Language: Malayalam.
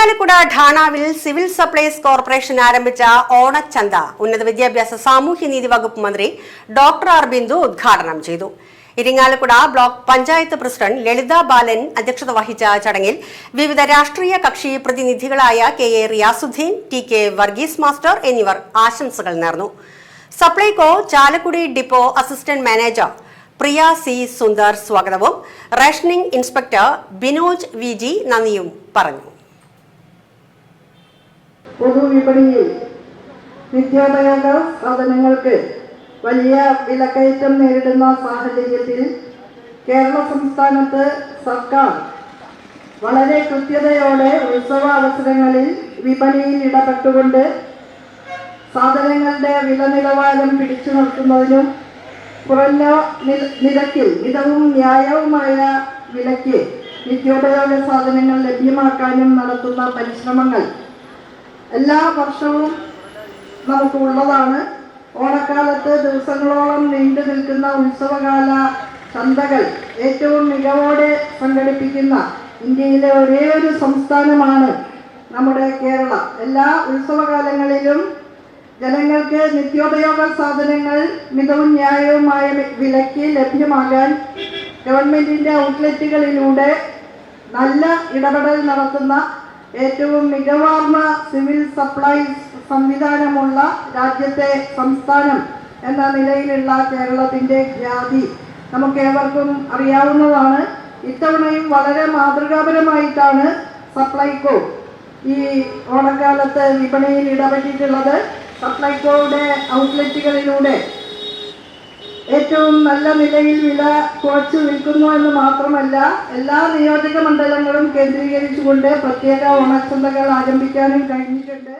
ഇരിങ്ങാലക്കുട ഠാണാവിൽ സിവിൽ സപ്ലൈസ് കോർപ്പറേഷൻ ആരംഭിച്ച ഓണച്ചന്ത ഉന്നത വിദ്യാഭ്യാസ സാമൂഹ്യനീതി വകുപ്പ് മന്ത്രി ഡോക്ടർ ആർ ബിന്ദു ഉദ്ഘാടനം ചെയ്തു. ഇരിങ്ങാലക്കുട ബ്ലോക്ക് പഞ്ചായത്ത് പ്രസിഡന്റ് ലളിത ബാലൻ അധ്യക്ഷത വഹിച്ച ചടങ്ങിൽ വിവിധ രാഷ്ട്രീയ കക്ഷി പ്രതിനിധികളായ K A. Riyasudheen, T K. Varghese master എന്നിവർ ആശംസകൾ നേർന്നു. Supplyco Chalakudy depot assistant manager Priya C Sundar സ്വാഗതവും റേഷനിംഗ് ഇൻസ്പെക്ടർ ബിനോജ് വി.ജി നന്ദിയും പറഞ്ഞു. പൊതുവിപണിയിൽ നിത്യോപയോഗ സാധനങ്ങൾക്ക് വലിയ വിലക്കയറ്റം നേരിടുന്ന സാഹചര്യത്തിൽ കേരള സംസ്ഥാനത്ത് സർക്കാർ വളരെ കൃത്യതയോടെ ഉത്സവ അവസരങ്ങളിൽ വിപണിയിൽ ഇടപെട്ടുകൊണ്ട് സാധനങ്ങളുടെ വില നിലവാരം പിടിച്ചു നിർത്തുന്നതിനും കുറഞ്ഞ നിരക്കിൽ മിതവും ന്യായവുമായ വിലയ്ക്ക് നിത്യോപയോഗ സാധനങ്ങൾ ലഭ്യമാക്കാനും നടത്തുന്ന പരിശ്രമങ്ങൾ എല്ലാ വർഷവും നമുക്ക് ഉള്ളതാണ്. ഓണക്കാലത്ത് ദിവസങ്ങളോളം നീണ്ടു നിൽക്കുന്ന ഉത്സവകാല ചന്തകൾ ഏറ്റവും മികവോടെ സംഘടിപ്പിക്കുന്ന ഇന്ത്യയിലെ ഒരേ ഒരു സംസ്ഥാനമാണ് നമ്മുടെ കേരളം. എല്ലാ ഉത്സവകാലങ്ങളിലും ജനങ്ങൾക്ക് നിത്യോപയോഗ സാധനങ്ങൾ മിതവും ന്യായവുമായ വിലയ്ക്ക് ലഭ്യമാകാൻ ഗവൺമെന്റിന്റെ ഔട്ട്ലെറ്റുകളിലൂടെ നല്ല ഇടപെടൽ നടത്തുന്ന ഏറ്റവും മികവാർന്ന സിവിൽ സപ്ലൈസ് സംവിധാനമുള്ള രാജ്യത്തെ സംസ്ഥാനം എന്ന നിലയിലുള്ള കേരളത്തിൻ്റെ ഖ്യാതി നമുക്കേവർക്കും അറിയാവുന്നതാണ്. ഇത്തവണയും വളരെ മാതൃകാപരമായിട്ടാണ് സപ്ലൈകോ ഈ ഓണക്കാലത്ത് വിപണിയിൽ ഇടപെട്ടിട്ടുള്ളത്. സപ്ലൈകോയുടെ ഔട്ട്ലെറ്റുകളിലൂടെ ഏറ്റവും നല്ല നിലയിൽ വില കുറച്ച് വിൽക്കുന്നു എന്ന് മാത്രമല്ല എല്ലാ നിയോജക മണ്ഡലങ്ങളും കേന്ദ്രീകരിച്ചുകൊണ്ട് പ്രത്യേക ഓണച്ചന്തകൾ ആരംഭിക്കാനും കഴിഞ്ഞിട്ടുണ്ട്.